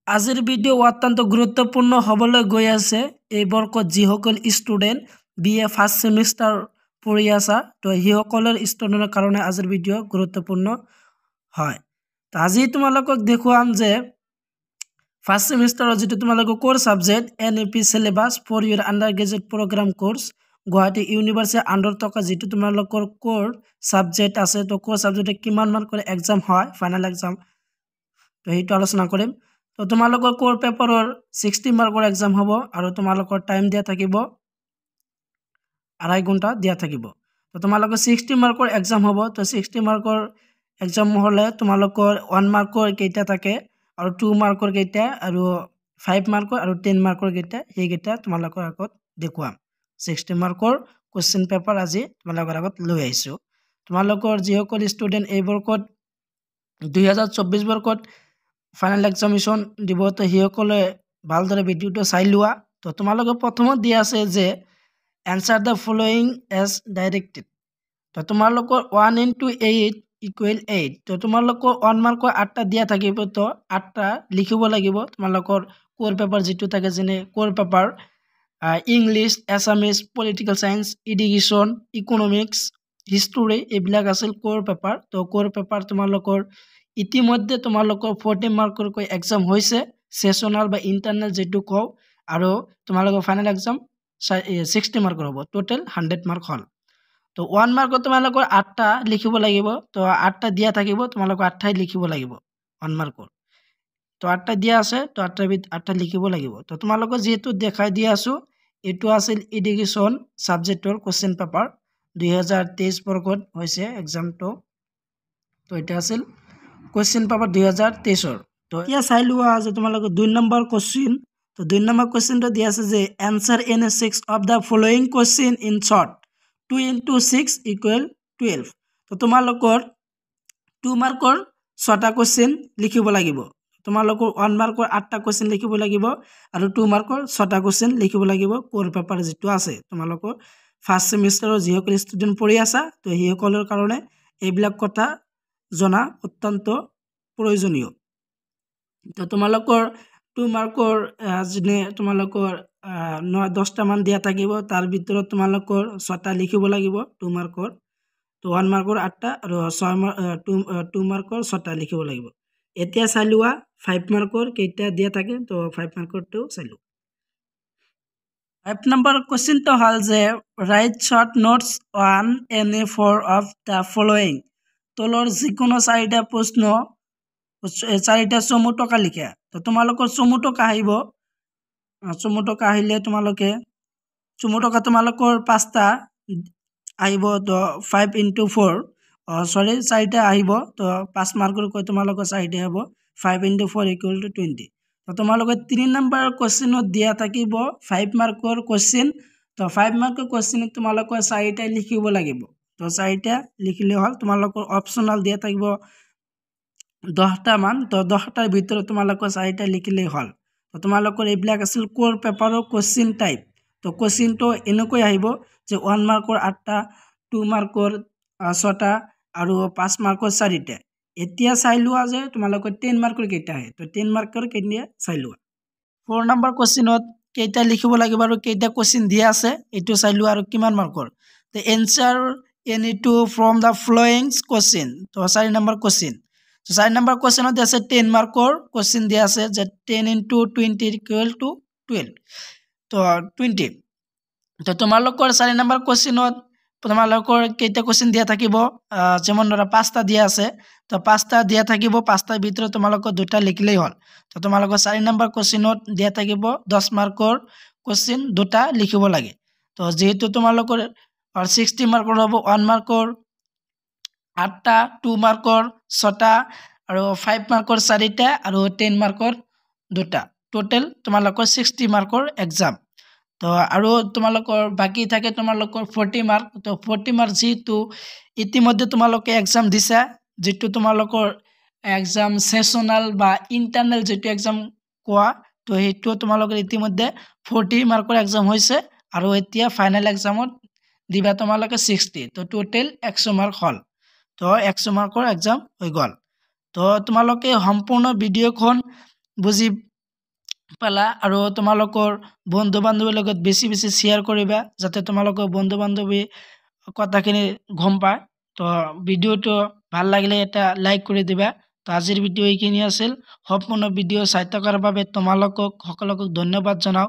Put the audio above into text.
আজিৰ ভিডিঅ' অত্যন্ত গুৰুত্বপূৰ্ণ হ'বলৈ গৈ আছে এই বৰ্ষত যিসকল ষ্টুডেণ্ট BA ফাৰ্ষ্ট ছেমিষ্টাৰ পঢ়ি আছা তো সেইসকলৰ ষ্টুডেণ্টৰ কাৰণে আজিৰ ভিডিঅ' গুৰুত্বপূৰ্ণ হয়। তো আজি তোমালোকক দেখুৱাম যে ফাৰ্ষ্ট ছেমিষ্টাৰৰ যিটো তোমালোকৰ core subject NAP syllabus for year undergraduate program course Guwahati university under থকা যিটো তোমালোকৰ কোৰ ছাবজেক্ট আছে তো কোৰ ছাবজেক্টে কিমান মাৰ্কৰ এক্সাম হয় ফাইনেল এক্সাম তো সেইটো আলোচনা কৰিম। তো তোমালোকৰ কোৰ পেপাৰৰ 60 মাৰ্কৰ এক্সাম হ'ব আৰু তোমালোকৰ টাইম দিয়া থাকিব 2.5 ঘণ্টা দিয়া থাকিব। তো তোমালোকৰ 60 মাৰ্কৰ এক্সাম হ'ব তো 60 মাৰ্কৰ এক্সাম হ'লে তোমালোকৰ 1 মাৰ্কৰ কেইটা থাকে আৰু 2 মাৰ্কৰ কেইটা আৰু 5 মাৰ্কৰ আৰু 10 মাৰ্কৰ কেইটা সেইকেইটা তোমালোকৰ আগত দেখুৱাম। 60 মাৰ্কৰ কোৱেশ্চন পেপাৰ আজি তোমালোকৰ আগত লৈ আহিছোঁ। তোমালোকৰ যিসকল ষ্টুডেণ্ট এই বৰ্ষত 2024 বৰ্ষত ফাইনেল এক্সামিনেশ্যন দিব তো সেইসকলে ভালদৰে ভিডিঅ'টো চাই লোৱা। তো তোমালোকে প্ৰথমত দিয়া আছে যে answer the following as directed. তো তোমালোকৰ 1 into 8 = 8। তো তোমালোকৰ 1 মাৰ্কৰ 8টা দিয়া থাকিব তো 8টা লিখিব লাগিব। তোমালোকৰ কোৰ পেপাৰ যিটো থাকে যেনে কোৰ paper English, Assamese, political science, education, economics, history এইবিলাক আছিল কোৰ পেপাৰ। তো কোৰ পেপাৰ তোমালোকৰ ইতিমধ্যে তোমালোকৰ 40 মাৰ্কৰকৈ এক্সাম হৈছে সেশনাল বা ইণ্টাৰনেল যেটো কওঁ আৰু তোমালোকৰ ফাইনেল এক্সাম 60 মাৰ্কৰ হ'ব টোটেল 100 মাৰ্ক হ'ল। তো 1 মাৰ্কত তোমালোকৰ 8টা লিখিব লাগিব। তো 8টা দিয়া থাকিব তোমালোকৰ 8টাই লিখিব লাগিব 1 মাৰ্কৰ। তো 8টা দিয়া আছে তো 8টা লিখিব লাগিব। তো তোমালোকৰ যেহেতু দেখাই দিয়া আছো এটো আছিল এডুকেশ্যন সাবজেক্টৰ কোশ্চেন পেপাৰ 2023 বৰ্ষত হৈছে এক্সামটো। তো এটা আছিল কোশ্চেন পেপাৰ 2023ৰ। তো এতিয়া চাই লোৱা যে তোমালোকৰ 2 নম্বৰ কোশ্চেন। তো 2 নম্বৰ কোশ্চেনটো দিয়া আছে যে answer any 6 of the following question in short 2 into 6 = 12। তো তোমালোকৰ 2 মাৰ্কৰ 6টা কোশ্চেন লিখিব লাগিব। তোমালোকৰ 1 মাৰ্কৰ 8টা কোশ্চেন লিখিব লাগিব আৰু 2 মাৰ্কৰ 6টা কোশ্চেন লিখিব লাগিব কোৰ পেপাৰ যেটো আছে। তোমালোকৰ ফাৰ্ষ্ট ছেমিষ্টাৰৰ যিসকল ষ্টুডেণ্ট পঢ়ি আছা তো সেইসকলৰ কাৰণে এইবিলাক কথা জনা অত্যন্ত প্ৰয়োজনীয়। তো তোমালোকৰ 2 মাৰ্কৰ যেনে তোমালোকৰ 9-10টা মান দিয়া থাকিব তাৰ ভিতৰত তোমালোকৰ 6টা লিখিব লাগিব 2 মাৰ্কৰ। তো 1 মাৰ্কৰ 8টা আৰু 2 মাৰ্কৰ 6টা লিখিব লাগিব। এতিয়া চাই লোৱা 5 মাৰ্কৰ কেইটা দিয়া থাকে তো 5 মাৰ্কৰটো চাই লোৱা। 5 নম্বৰ কোশ্চেনটো হ'ল যে right short notes on any 4 of the following. তলৰ যিকোনো 4টা প্ৰশ্ন 4টা চমু টকা লিখা। তো তোমালোকৰ চমু টকা আহিব। চমু টকা আহিলে তোমালোকে চমু টকা তোমালোকৰ 5টা আহিব তো 5 into 4 4টা আহিব তো 5 মাৰ্কৰ কৈ তোমালোকৰ 4টা হ'ব 5 into 4 = 20। তো তোমালোকে 3 নম্বৰ কোশ্চেনত দিয়া থাকিব 5 মাৰ্কৰ কোশ্চেন। তো 5 মাৰ্কৰ কোশ্চেনত তোমালোকৰ 4টা লিখিব লাগিব। তো 4টা লিখিলে হ'ল। তোমালোকৰ অপচনাল দিয়া থাকিব 10টা মান তো 10টাৰ ভিতৰত তোমালোকৰ 4টা লিখিলেই হ'ল। তো তোমালোকৰ এইবিলাক আছিল কোৰ পেপাৰৰ কোশ্চেন টাইপ। তো কোশ্চেনটো এনেকৈ আহিব যে 1 মাৰ্কৰ 8টা 2 মাৰ্কৰ 6টা আৰু 5 মাৰ্কৰ 4টা। এতিয়া চাই লোৱা যে তোমালোকৰ 10 মাৰ্কৰ কেইটা আহে। তো 10 মাৰ্কৰ কেইটা চাই লোৱা। 4 নম্বৰ কোশ্চেনত কেইটা লিখিব লাগিব আৰু কেইটা কোশ্চেন দিয়া আছে এটো চাই লোৱা আৰু কিমান মাৰ্কৰ। তো answer any 2 from the following question. তো 4 নম্বৰ কোশ্চেন। তো 4 নম্বৰ কোশ্চেনত আছে 10 মাৰ্কৰ কোশ্চেন দিয়া আছে যে 10 into 20 = 12। তো 20। তো তোমালোকৰ 4 নম্বৰ কোশ্চেনত তোমালোকৰ কেইটা কোশ্চেন দিয়া থাকিব যেমন ধৰা 5টা দিয়া আছে তো 5টা দিয়া থাকিব 5টাৰ ভিতৰত তোমালোকৰ 2টা লিখিলেই হ'ল। তো তোমালোকৰ 4 নম্বৰ কোশ্চেনত দিয়া থাকিব 10 মাৰ্কৰ কোশ্চেন 2টা লিখিব লাগে। তো যেহেতু তোমালোকৰ 60 মাৰ্কৰ হ'ব 1 মাৰ্কৰ 8টা 2 মাৰ্কৰ 6টা আৰু 5 মাৰ্কৰ 4টা আৰু 10 মাৰ্কৰ 2টা টোটেল তোমালোকৰ 60 মাৰ্কৰ এক্সাম। তো আৰু তোমালোকৰ বাকি থাকে তোমালোকৰ 40 মাৰ্ক। তো 40 মাৰ্ক যেহেতু ইতিমধ্যে তোমালোকে এক্সাম দিছা যেটো তোমালোকৰ এক্সাম সেশনাল বা ইণ্টাৰনেল যেটো এক্সাম কোৱা তো সেইটো তোমালোকৰ ইতিমধ্যে 40 মাৰ্কৰ এক্সাম হৈছে আৰু এতিয়া ফাইনেল এক্সামত দিবা তোমালোকে 60। তো টোটেল 100 মাৰ্ক হ'ল। তো 100 মাৰ্কৰ এক্সাম হৈ গ'ল। তো তোমালোকে সম্পূৰ্ণ ভিডিঅ'খন বুজি পালা আৰু তোমালোকৰ বন্ধু বান্ধৱীৰ লগত বেছি বেছি শ্বেয়াৰ কৰিবা যাতে তোমালোকৰ বন্ধু বান্ধৱী কথাখিনি গম পায় তো ভিডিঅ'টো ভাল লাগিলে এটা লাইক কৰি দিবা তো আজিৰ ভিডিঅ' এইখিনি আছিল সম্পূৰ্ণ ভিডিঅ' চাই থকাৰ বাবে তোমালোকক সকলোকে ধন্যবাদ জনাওঁ